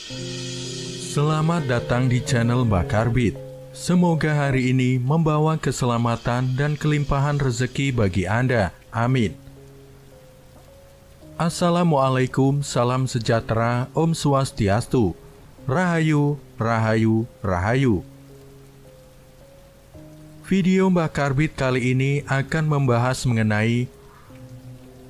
Selamat datang di channel Bakarbit. Semoga hari ini membawa keselamatan dan kelimpahan rezeki bagi Anda. Amin. Assalamualaikum, salam sejahtera, Om Swastiastu. Rahayu, Rahayu, Rahayu. Video Bakarbit kali ini akan membahas mengenai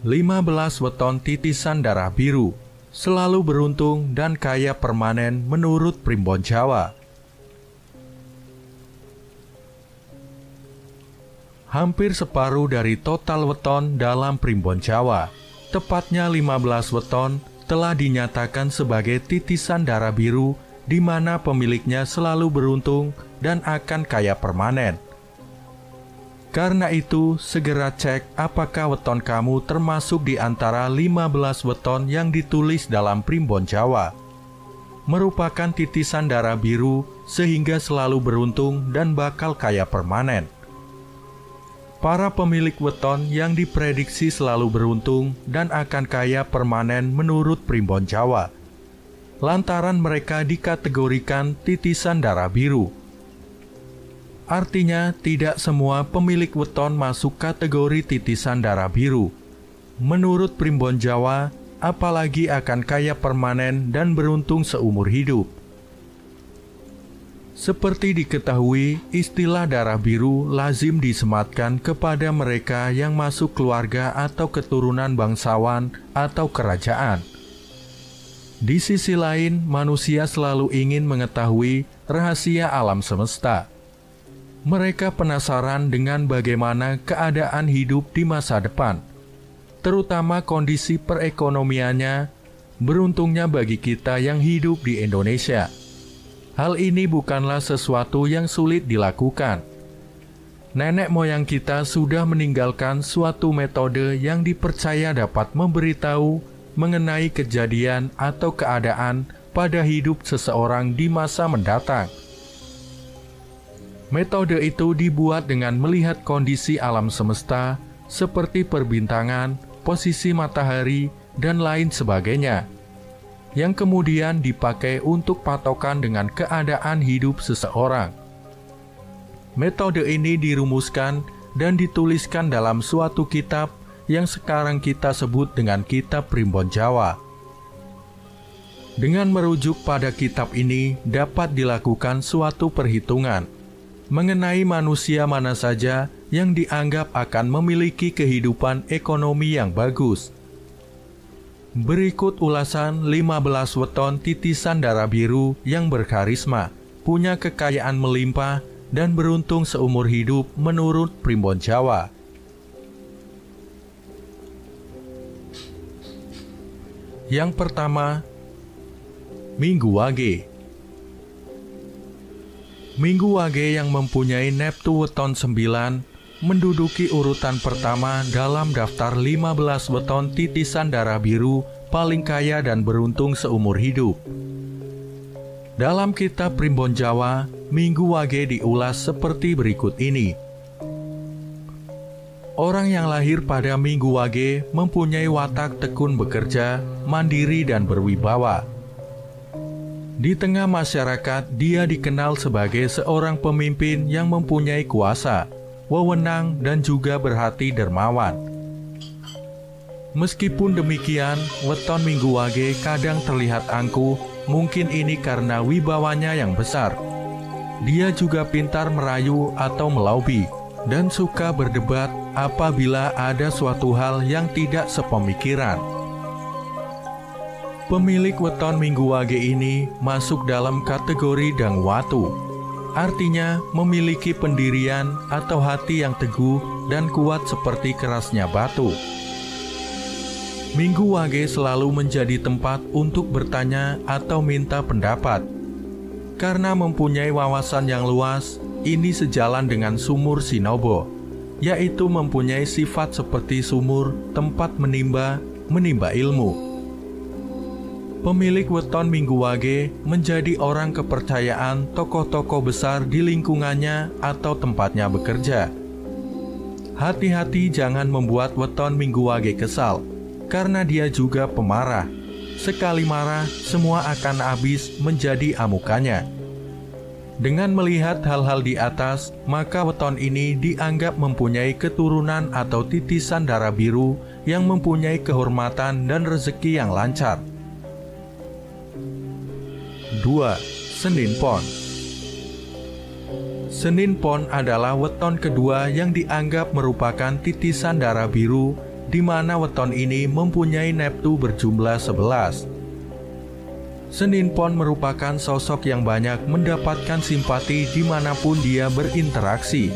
15 weton titisan darah biru, selalu beruntung dan kaya permanen menurut Primbon Jawa. Hampir separuh dari total weton dalam Primbon Jawa, tepatnya 15 weton, telah dinyatakan sebagai titisan darah biru di mana pemiliknya selalu beruntung dan akan kaya permanen. Karena itu, segera cek apakah weton kamu termasuk di antara 15 weton yang ditulis dalam Primbon Jawa. Merupakan titisan darah biru sehingga selalu beruntung dan bakal kaya permanen. Para pemilik weton yang diprediksi selalu beruntung dan akan kaya permanen menurut Primbon Jawa, lantaran mereka dikategorikan titisan darah biru. Artinya, tidak semua pemilik weton masuk kategori titisan darah biru. Menurut Primbon Jawa, apalagi akan kaya permanen dan beruntung seumur hidup. Seperti diketahui, istilah darah biru lazim disematkan kepada mereka yang masuk keluarga atau keturunan bangsawan atau kerajaan. Di sisi lain, manusia selalu ingin mengetahui rahasia alam semesta. Mereka penasaran dengan bagaimana keadaan hidup di masa depan, terutama kondisi perekonomiannya. Beruntungnya bagi kita yang hidup di Indonesia, hal ini bukanlah sesuatu yang sulit dilakukan. Nenek moyang kita sudah meninggalkan suatu metode yang dipercaya dapat memberitahu mengenai kejadian atau keadaan pada hidup seseorang di masa mendatang. Metode itu dibuat dengan melihat kondisi alam semesta seperti perbintangan, posisi matahari, dan lain sebagainya, yang kemudian dipakai untuk patokan dengan keadaan hidup seseorang. Metode ini dirumuskan dan dituliskan dalam suatu kitab yang sekarang kita sebut dengan Kitab Primbon Jawa. Dengan merujuk pada kitab ini dapat dilakukan suatu perhitungan mengenai manusia mana saja yang dianggap akan memiliki kehidupan ekonomi yang bagus. Berikut ulasan 15 weton titisan darah biru yang berkarisma, punya kekayaan melimpah, dan beruntung seumur hidup menurut Primbon Jawa. Yang pertama, Minggu Wage. Minggu Wage yang mempunyai neptu weton 9 menduduki urutan pertama dalam daftar 15 weton titisan darah biru paling kaya dan beruntung seumur hidup. Dalam kitab Primbon Jawa, Minggu Wage diulas seperti berikut ini. Orang yang lahir pada Minggu Wage mempunyai watak tekun bekerja, mandiri dan berwibawa. Di tengah masyarakat, dia dikenal sebagai seorang pemimpin yang mempunyai kuasa, wewenang, dan juga berhati dermawan. Meskipun demikian, weton Minggu Wage kadang terlihat angkuh, mungkin ini karena wibawanya yang besar. Dia juga pintar merayu atau melobi, dan suka berdebat apabila ada suatu hal yang tidak sepemikiran. Pemilik weton Minggu Wage ini masuk dalam kategori Dangwatu, artinya memiliki pendirian atau hati yang teguh dan kuat seperti kerasnya batu. Minggu Wage selalu menjadi tempat untuk bertanya atau minta pendapat. Karena mempunyai wawasan yang luas, ini sejalan dengan sumur Sinobo, yaitu mempunyai sifat seperti sumur, tempat menimba ilmu. Pemilik weton Minggu Wage menjadi orang kepercayaan tokoh-tokoh besar di lingkungannya atau tempatnya bekerja. Hati-hati jangan membuat weton Minggu Wage kesal, karena dia juga pemarah. sekali marah semua akan habis menjadi amukannya. Dengan melihat hal-hal di atas, maka weton ini dianggap mempunyai keturunan atau titisan darah biru yang mempunyai kehormatan dan rezeki yang lancar. 2. Senin Pon. Senin Pon adalah weton kedua yang dianggap merupakan titisan darah biru, di mana weton ini mempunyai neptu berjumlah 11. Senin Pon merupakan sosok yang banyak mendapatkan simpati dimanapun dia berinteraksi.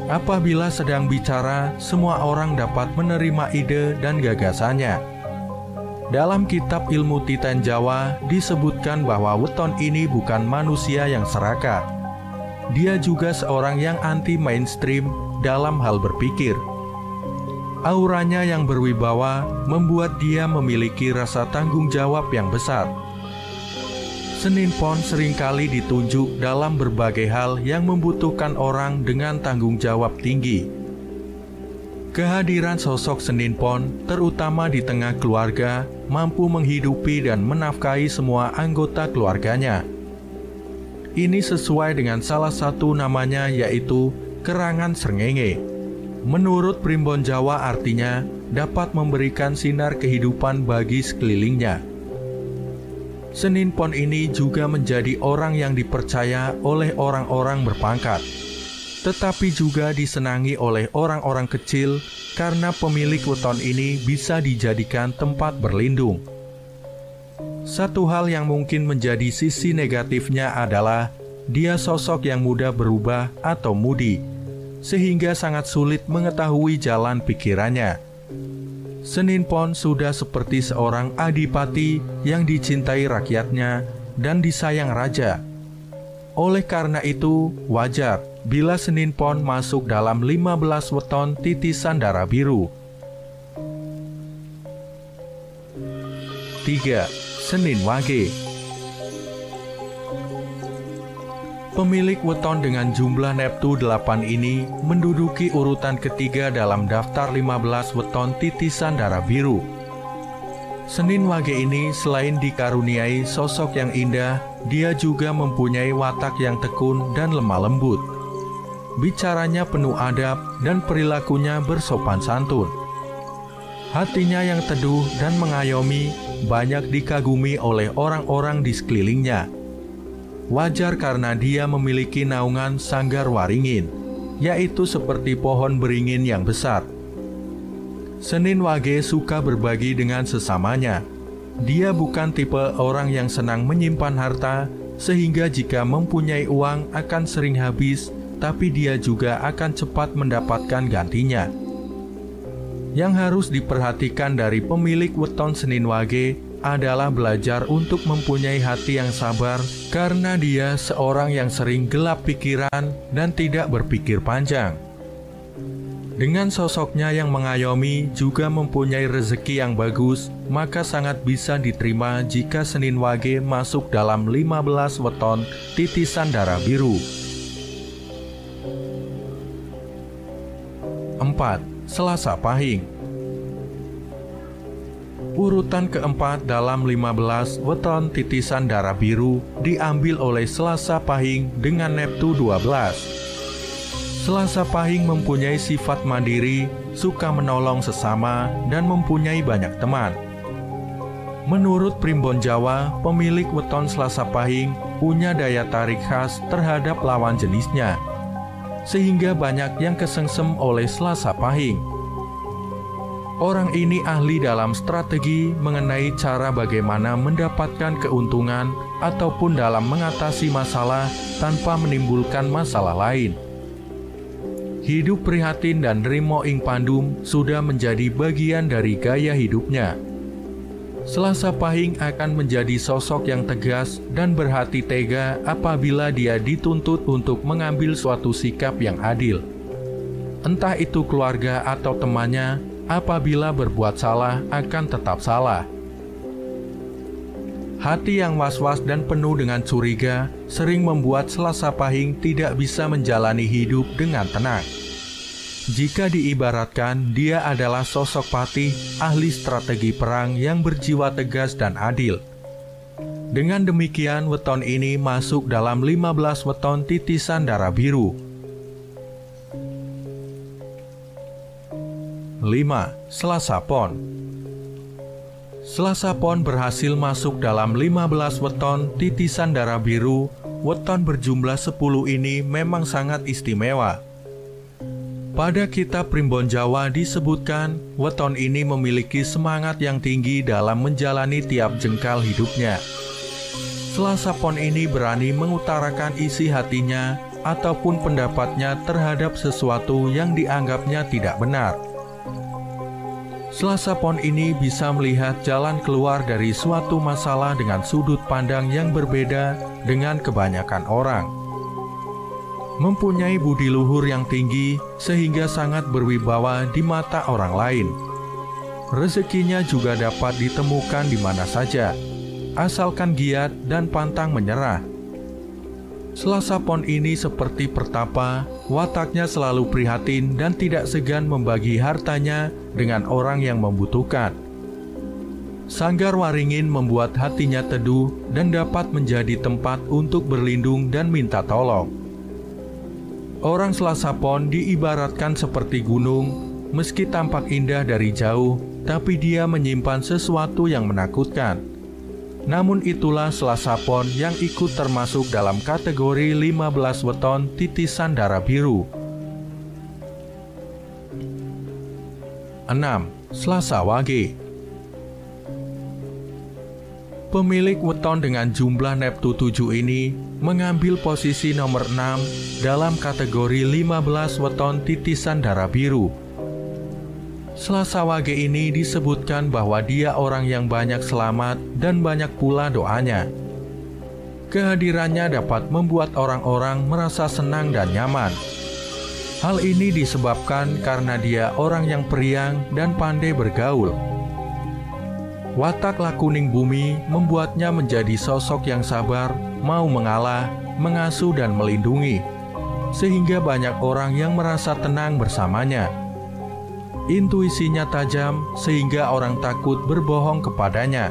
Apabila sedang bicara, semua orang dapat menerima ide dan gagasannya. Dalam kitab ilmu Titan Jawa disebutkan bahwa weton ini bukan manusia yang serakah. Dia juga seorang yang anti mainstream dalam hal berpikir. Auranya yang berwibawa membuat dia memiliki rasa tanggung jawab yang besar. Senin Pon seringkali ditunjuk dalam berbagai hal yang membutuhkan orang dengan tanggung jawab tinggi. Kehadiran sosok Senin Pon, terutama di tengah keluarga, mampu menghidupi dan menafkahi semua anggota keluarganya. Ini sesuai dengan salah satu namanya, yaitu Kerangan Srengenge. Menurut Primbon Jawa artinya dapat memberikan sinar kehidupan bagi sekelilingnya. Senin Pon ini juga menjadi orang yang dipercaya oleh orang-orang berpangkat, tetapi juga disenangi oleh orang-orang kecil karena pemilik weton ini bisa dijadikan tempat berlindung. Satu hal yang mungkin menjadi sisi negatifnya adalah dia sosok yang mudah berubah atau mudi, sehingga sangat sulit mengetahui jalan pikirannya. Senin Pon sudah seperti seorang adipati yang dicintai rakyatnya dan disayang raja. Oleh karena itu, wajar bila Senin Pon masuk dalam 15 weton titisan darah biru. 3. Senin Wage. Pemilik weton dengan jumlah neptu 8 ini menduduki urutan ketiga dalam daftar 15 weton titisan darah biru. Senin Wage ini selain dikaruniai sosok yang indah, dia juga mempunyai watak yang tekun dan lemah lembut. Bicaranya penuh adab dan perilakunya bersopan santun. Hatinya yang teduh dan mengayomi banyak dikagumi oleh orang-orang di sekelilingnya. Wajar karena dia memiliki naungan sanggar waringin, yaitu seperti pohon beringin yang besar. Senin Wage suka berbagi dengan sesamanya. Dia bukan tipe orang yang senang menyimpan harta, sehingga jika mempunyai uang akan sering habis, tapi dia juga akan cepat mendapatkan gantinya. Yang harus diperhatikan dari pemilik weton Senin Wage adalah belajar untuk mempunyai hati yang sabar, karena dia seorang yang sering gelap pikiran dan tidak berpikir panjang. Dengan sosoknya yang mengayomi juga mempunyai rezeki yang bagus, maka sangat bisa diterima jika Senin Wage masuk dalam 15 weton titisan darah biru. 4. Selasa Pahing. Urutan keempat dalam 15 weton titisan darah biru diambil oleh Selasa Pahing dengan neptu 12. Selasa Pahing mempunyai sifat mandiri, suka menolong sesama, dan mempunyai banyak teman. Menurut Primbon Jawa, pemilik weton Selasa Pahing punya daya tarik khas terhadap lawan jenisnya, sehingga banyak yang kesengsem oleh Selasa Pahing. Orang ini ahli dalam strategi mengenai cara bagaimana mendapatkan keuntungan ataupun dalam mengatasi masalah tanpa menimbulkan masalah lain. Hidup prihatin dan nrimo ing pandum sudah menjadi bagian dari gaya hidupnya. Selasa Pahing akan menjadi sosok yang tegas dan berhati tega apabila dia dituntut untuk mengambil suatu sikap yang adil. Entah itu keluarga atau temannya, apabila berbuat salah akan tetap salah. Hati yang was-was dan penuh dengan curiga sering membuat Selasa Pahing tidak bisa menjalani hidup dengan tenang. Jika diibaratkan, dia adalah sosok patih, ahli strategi perang yang berjiwa tegas dan adil. Dengan demikian, weton ini masuk dalam 15 weton titisan darah biru. 5. Selasa Pon. Selasa Pon berhasil masuk dalam 15 weton titisan darah biru. Weton berjumlah 10 ini memang sangat istimewa. Pada kitab Primbon Jawa disebutkan, weton ini memiliki semangat yang tinggi dalam menjalani tiap jengkal hidupnya. Selasa Pon ini berani mengutarakan isi hatinya ataupun pendapatnya terhadap sesuatu yang dianggapnya tidak benar. Selasa Pon ini bisa melihat jalan keluar dari suatu masalah dengan sudut pandang yang berbeda dengan kebanyakan orang. Mempunyai budi luhur yang tinggi sehingga sangat berwibawa di mata orang lain. Rezekinya juga dapat ditemukan di mana saja, asalkan giat dan pantang menyerah. Selasa Pon ini seperti pertapa, wataknya selalu prihatin dan tidak segan membagi hartanya dengan orang yang membutuhkan. Sanggar Waringin membuat hatinya teduh dan dapat menjadi tempat untuk berlindung dan minta tolong. Orang Selasa Pon diibaratkan seperti gunung, meski tampak indah dari jauh, tapi dia menyimpan sesuatu yang menakutkan. Namun itulah Selasa Pon yang ikut termasuk dalam kategori 15 weton titisan darah biru. 6. Selasa Wage. Pemilik weton dengan jumlah Neptu 7 ini mengambil posisi nomor 6 dalam kategori 15 weton titisan darah biru. Selasa Wage ini disebutkan bahwa dia orang yang banyak selamat dan banyak pula doanya. Kehadirannya dapat membuat orang-orang merasa senang dan nyaman. Hal ini disebabkan karena dia orang yang periang dan pandai bergaul. Watak lakuning bumi membuatnya menjadi sosok yang sabar, mau mengalah, mengasuh dan melindungi, sehingga banyak orang yang merasa tenang bersamanya. Intuisinya tajam sehingga orang takut berbohong kepadanya.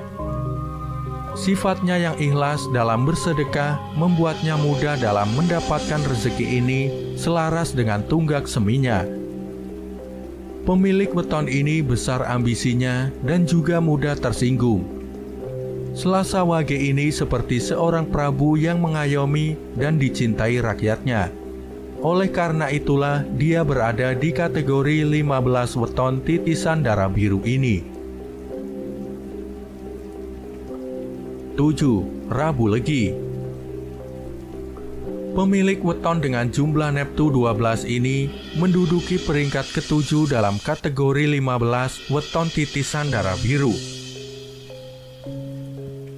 Sifatnya yang ikhlas dalam bersedekah membuatnya mudah dalam mendapatkan rezeki ini selaras dengan tunggak seminya. Pemilik weton ini besar ambisinya dan juga mudah tersinggung. Selasa Wage ini seperti seorang prabu yang mengayomi dan dicintai rakyatnya. Oleh karena itulah dia berada di kategori 15 weton titisan darah biru ini. 7. Rabu Legi. Pemilik weton dengan jumlah Neptu 12 ini menduduki peringkat ke-7 dalam kategori 15 weton titisan darah biru.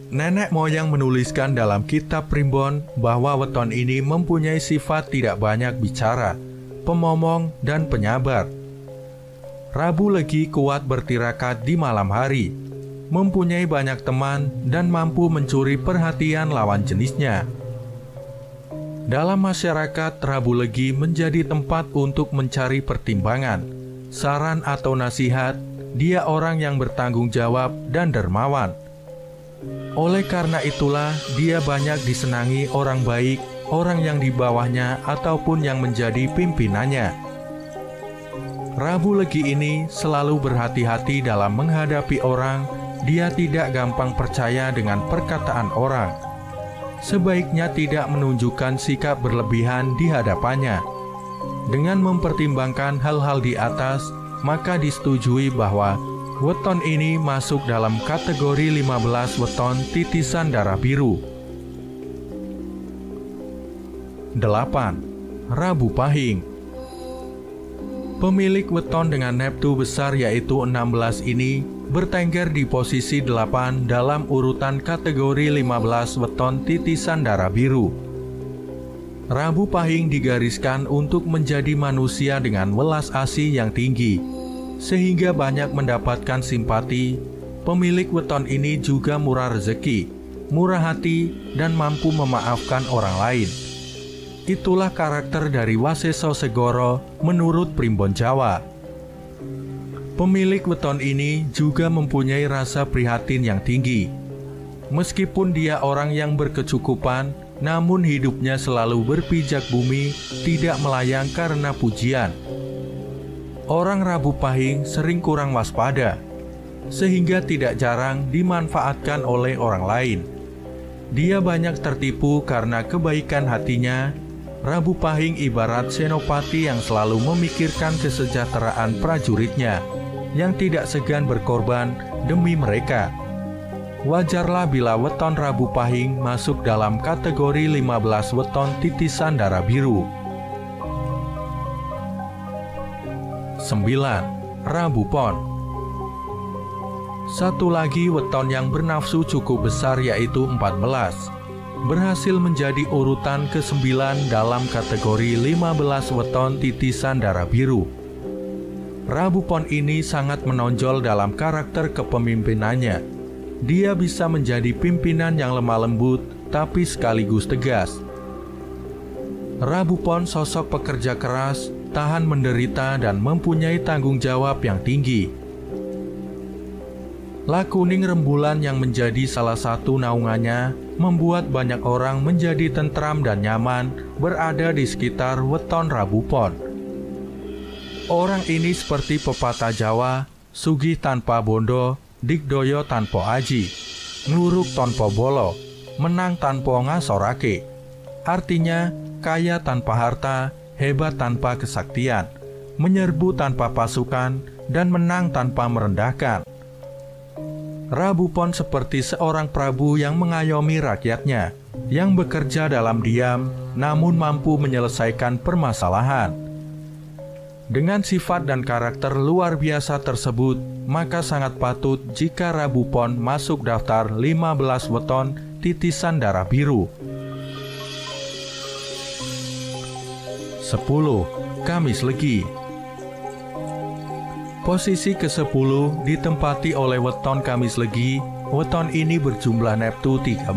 Nenek moyang menuliskan dalam kitab Primbon bahwa weton ini mempunyai sifat tidak banyak bicara, pemomong, dan penyabar. Rabu Legi kuat bertirakat di malam hari, mempunyai banyak teman, dan mampu mencuri perhatian lawan jenisnya. Dalam masyarakat, Rabu Legi menjadi tempat untuk mencari pertimbangan, saran atau nasihat. Dia orang yang bertanggung jawab dan dermawan. Oleh karena itulah, dia banyak disenangi orang baik, orang yang di bawahnya ataupun yang menjadi pimpinannya. Rabu Legi ini selalu berhati-hati dalam menghadapi orang. Dia tidak gampang percaya dengan perkataan orang. Sebaiknya tidak menunjukkan sikap berlebihan di hadapannya. Dengan mempertimbangkan hal-hal di atas, maka disetujui bahwa weton ini masuk dalam kategori 15 weton titisan darah biru. 8. Rabu Pahing. Pemilik weton dengan Neptu besar yaitu 16 ini bertengger di posisi 8 dalam urutan kategori 15 weton titisan darah biru. Rabu Pahing digariskan untuk menjadi manusia dengan welas asih yang tinggi, sehingga banyak mendapatkan simpati. Pemilik weton ini juga murah rezeki, murah hati, dan mampu memaafkan orang lain. Itulah karakter dari Waseso Segoro menurut Primbon Jawa. Pemilik weton ini juga mempunyai rasa prihatin yang tinggi. Meskipun dia orang yang berkecukupan, namun hidupnya selalu berpijak bumi, tidak melayang karena pujian. Orang Rabu Pahing sering kurang waspada, sehingga tidak jarang dimanfaatkan oleh orang lain. Dia banyak tertipu karena kebaikan hatinya. Rabu Pahing ibarat senopati yang selalu memikirkan kesejahteraan prajuritnya, yang tidak segan berkorban demi mereka. Wajarlah bila weton Rabu Pahing masuk dalam kategori 15 weton titisan darah biru. 9. Rabu Pon. Satu lagi weton yang bernafsu cukup besar yaitu 14. Berhasil menjadi urutan ke-9 dalam kategori 15 weton titisan darah biru. Rabu Pon ini sangat menonjol dalam karakter kepemimpinannya. Dia bisa menjadi pimpinan yang lemah lembut, tapi sekaligus tegas. Rabu Pon sosok pekerja keras, tahan menderita, dan mempunyai tanggung jawab yang tinggi. Lakuning rembulan yang menjadi salah satu naungannya membuat banyak orang menjadi tentram dan nyaman berada di sekitar weton Rabu Pon. Orang ini seperti pepatah Jawa, sugih tanpa bondo, digdoyo tanpa aji, ngluruk tanpa bolo, menang tanpa ngasorake. Artinya, kaya tanpa harta, hebat tanpa kesaktian, menyerbu tanpa pasukan, dan menang tanpa merendahkan. Rabu Pon seperti seorang prabu yang mengayomi rakyatnya, yang bekerja dalam diam, namun mampu menyelesaikan permasalahan. Dengan sifat dan karakter luar biasa tersebut, maka sangat patut jika Rabu Pon masuk daftar 15 weton titisan darah biru. 10. Kamis Legi. Posisi ke-10 ditempati oleh weton Kamis Legi. Weton ini berjumlah neptu 13.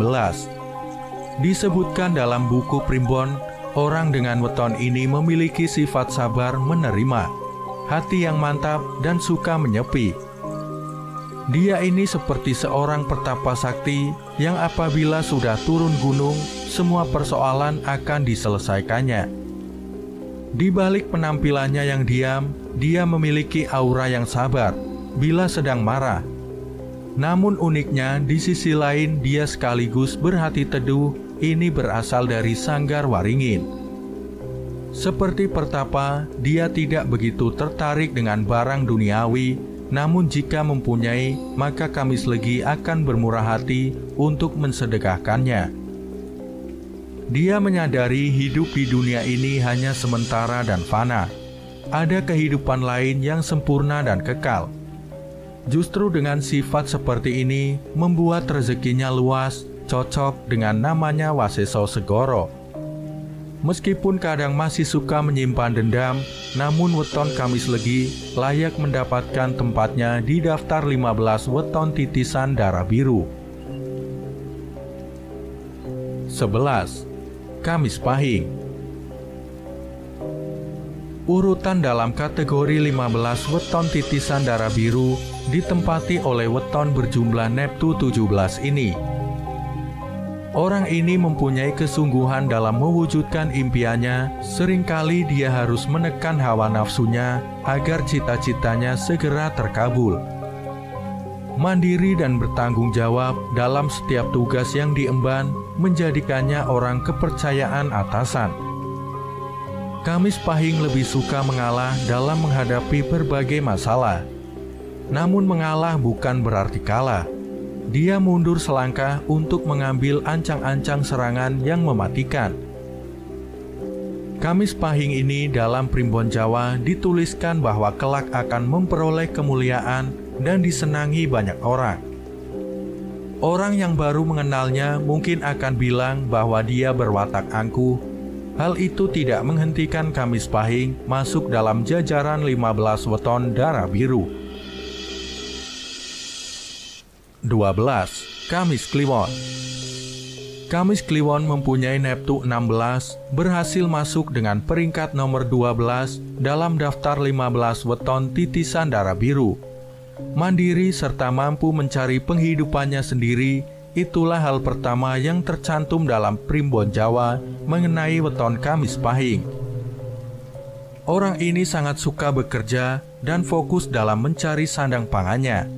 Disebutkan dalam buku Primbon, orang dengan weton ini memiliki sifat sabar menerima, hati yang mantap, dan suka menyepi. Dia ini seperti seorang pertapa sakti yang apabila sudah turun gunung, semua persoalan akan diselesaikannya. Di balik penampilannya yang diam, dia memiliki aura yang sabar bila sedang marah. Namun uniknya, di sisi lain dia sekaligus berhati teduh. Ini berasal dari Sanggar Waringin. Seperti pertapa, dia tidak begitu tertarik dengan barang duniawi, namun jika mempunyai, maka Kamis Legi akan bermurah hati untuk mensedekahkannya. Dia menyadari hidup di dunia ini hanya sementara dan fana. Ada kehidupan lain yang sempurna dan kekal. Justru dengan sifat seperti ini, membuat rezekinya luas, cocok dengan namanya Waseso Segoro. Meskipun kadang masih suka menyimpan dendam, namun weton Kamis Legi layak mendapatkan tempatnya di daftar 15 weton titisan darah biru. 11. Kamis Pahing. Urutan dalam kategori 15 weton titisan darah biru ditempati oleh weton berjumlah neptu 17 ini. Orang ini mempunyai kesungguhan dalam mewujudkan impiannya. Seringkali dia harus menekan hawa nafsunya agar cita-citanya segera terkabul. Mandiri dan bertanggung jawab dalam setiap tugas yang diemban menjadikannya orang kepercayaan atasan. Kamis Pahing lebih suka mengalah dalam menghadapi berbagai masalah. Namun mengalah bukan berarti kalah. Dia mundur selangkah untuk mengambil ancang-ancang serangan yang mematikan. Kamis Pahing ini dalam Primbon Jawa dituliskan bahwa kelak akan memperoleh kemuliaan dan disenangi banyak orang. Orang yang baru mengenalnya mungkin akan bilang bahwa dia berwatak angkuh. Hal itu tidak menghentikan Kamis Pahing masuk dalam jajaran 15 weton darah biru. 12. Kamis Kliwon. Kamis Kliwon mempunyai Neptu 16, berhasil masuk dengan peringkat nomor 12 dalam daftar 15 weton titisan darah biru. Mandiri serta mampu mencari penghidupannya sendiri, itulah hal pertama yang tercantum dalam Primbon Jawa mengenai weton Kamis Pahing. Orang ini sangat suka bekerja dan fokus dalam mencari sandang pangannya,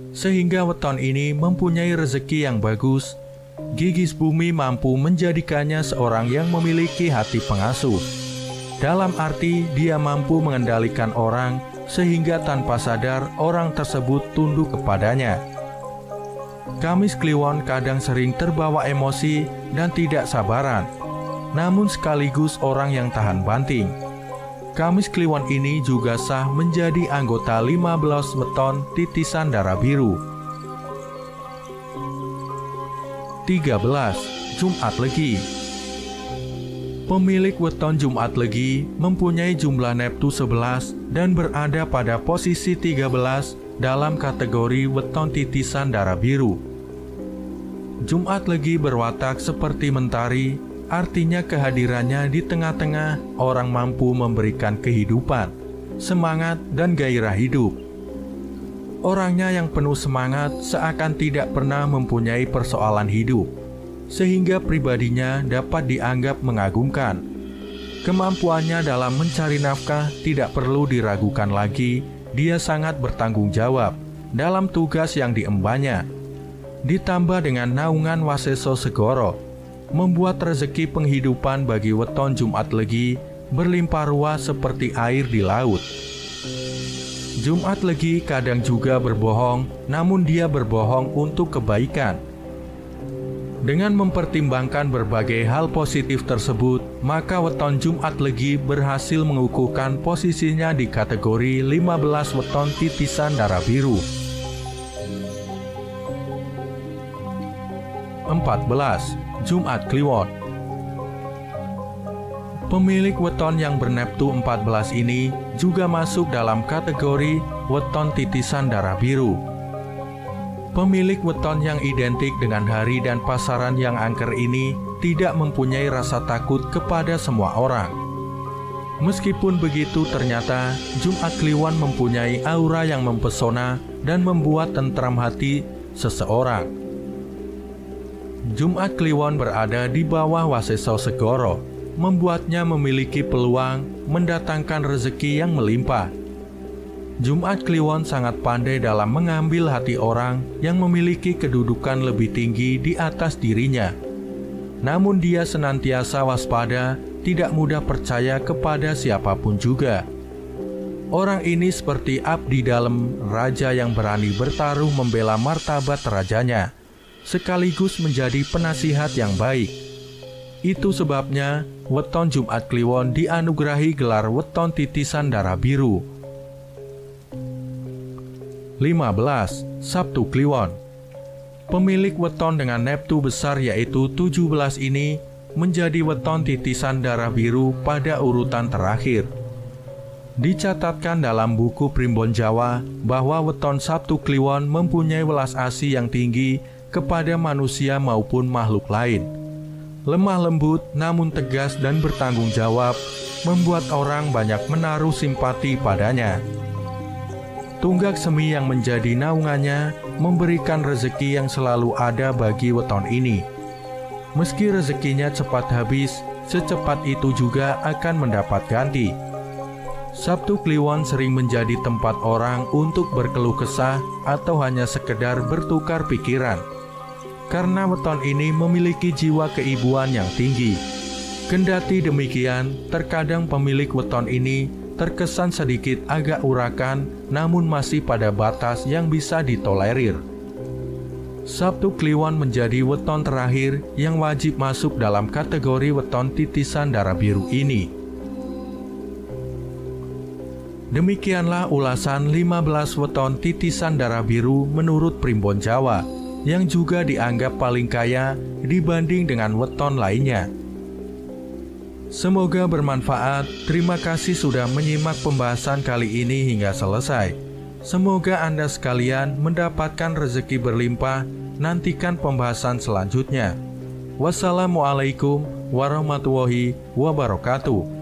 sehingga weton ini mempunyai rezeki yang bagus. Gigis Bumi mampu menjadikannya seorang yang memiliki hati pengasuh. Dalam arti dia mampu mengendalikan orang sehingga tanpa sadar orang tersebut tunduk kepadanya. Kamis Kliwon kadang sering terbawa emosi dan tidak sabaran, namun sekaligus orang yang tahan banting. Kamis Kliwon ini juga sah menjadi anggota 15 weton titisan darah biru. 13. Jumat Legi. Pemilik weton Jumat Legi mempunyai jumlah Neptu 11 dan berada pada posisi 13 dalam kategori weton titisan darah biru. Jumat Legi berwatak seperti mentari, artinya kehadirannya di tengah-tengah orang mampu memberikan kehidupan, semangat, dan gairah hidup. Orangnya yang penuh semangat seakan tidak pernah mempunyai persoalan hidup, sehingga pribadinya dapat dianggap mengagumkan. Kemampuannya dalam mencari nafkah tidak perlu diragukan lagi, dia sangat bertanggung jawab dalam tugas yang diembannya. Ditambah dengan naungan Waseso Segoro, membuat rezeki penghidupan bagi weton Jumat Legi berlimpah ruah seperti air di laut. Jumat Legi kadang juga berbohong, namun dia berbohong untuk kebaikan. Dengan mempertimbangkan berbagai hal positif tersebut, maka weton Jumat Legi berhasil mengukuhkan posisinya di kategori 15 weton titisan darah biru. 14. Jumat Kliwon. Pemilik weton yang berneptu 14 ini juga masuk dalam kategori weton titisan darah biru. Pemilik weton yang identik dengan hari dan pasaran yang angker ini tidak mempunyai rasa takut kepada semua orang. Meskipun begitu, ternyata Jumat Kliwon mempunyai aura yang mempesona dan membuat tentram hati seseorang. Jumat Kliwon berada di bawah Waseso Segoro, membuatnya memiliki peluang mendatangkan rezeki yang melimpah. Jumat Kliwon sangat pandai dalam mengambil hati orang yang memiliki kedudukan lebih tinggi di atas dirinya. Namun dia senantiasa waspada, tidak mudah percaya kepada siapapun juga. Orang ini seperti abdi dalam raja yang berani bertaruh membela martabat rajanya, sekaligus menjadi penasihat yang baik. Itu sebabnya weton Jumat Kliwon dianugerahi gelar weton titisan darah biru. 15. Sabtu Kliwon. Pemilik weton dengan neptu besar yaitu 17 ini menjadi weton titisan darah biru pada urutan terakhir. Dicatatkan dalam buku Primbon Jawa bahwa weton Sabtu Kliwon mempunyai welas asih yang tinggi kepada manusia maupun makhluk lain. Lemah lembut namun tegas dan bertanggung jawab, membuat orang banyak menaruh simpati padanya. Tunggak semi yang menjadi naungannya memberikan rezeki yang selalu ada bagi weton ini. Meski rezekinya cepat habis, secepat itu juga akan mendapat ganti. Sabtu Kliwon sering menjadi tempat orang untuk berkeluh kesah atau hanya sekedar bertukar pikiran. Karena weton ini memiliki jiwa keibuan yang tinggi. Kendati demikian, terkadang pemilik weton ini terkesan sedikit agak urakan, namun masih pada batas yang bisa ditolerir. Sabtu Kliwon menjadi weton terakhir yang wajib masuk dalam kategori weton titisan darah biru ini. Demikianlah ulasan 15 weton titisan darah biru menurut Primbon Jawa, yang juga dianggap paling kaya dibanding dengan weton lainnya. Semoga bermanfaat. Terima kasih sudah menyimak pembahasan kali ini hingga selesai. Semoga Anda sekalian mendapatkan rezeki berlimpah. Nantikan pembahasan selanjutnya. Wassalamualaikum warahmatullahi wabarakatuh.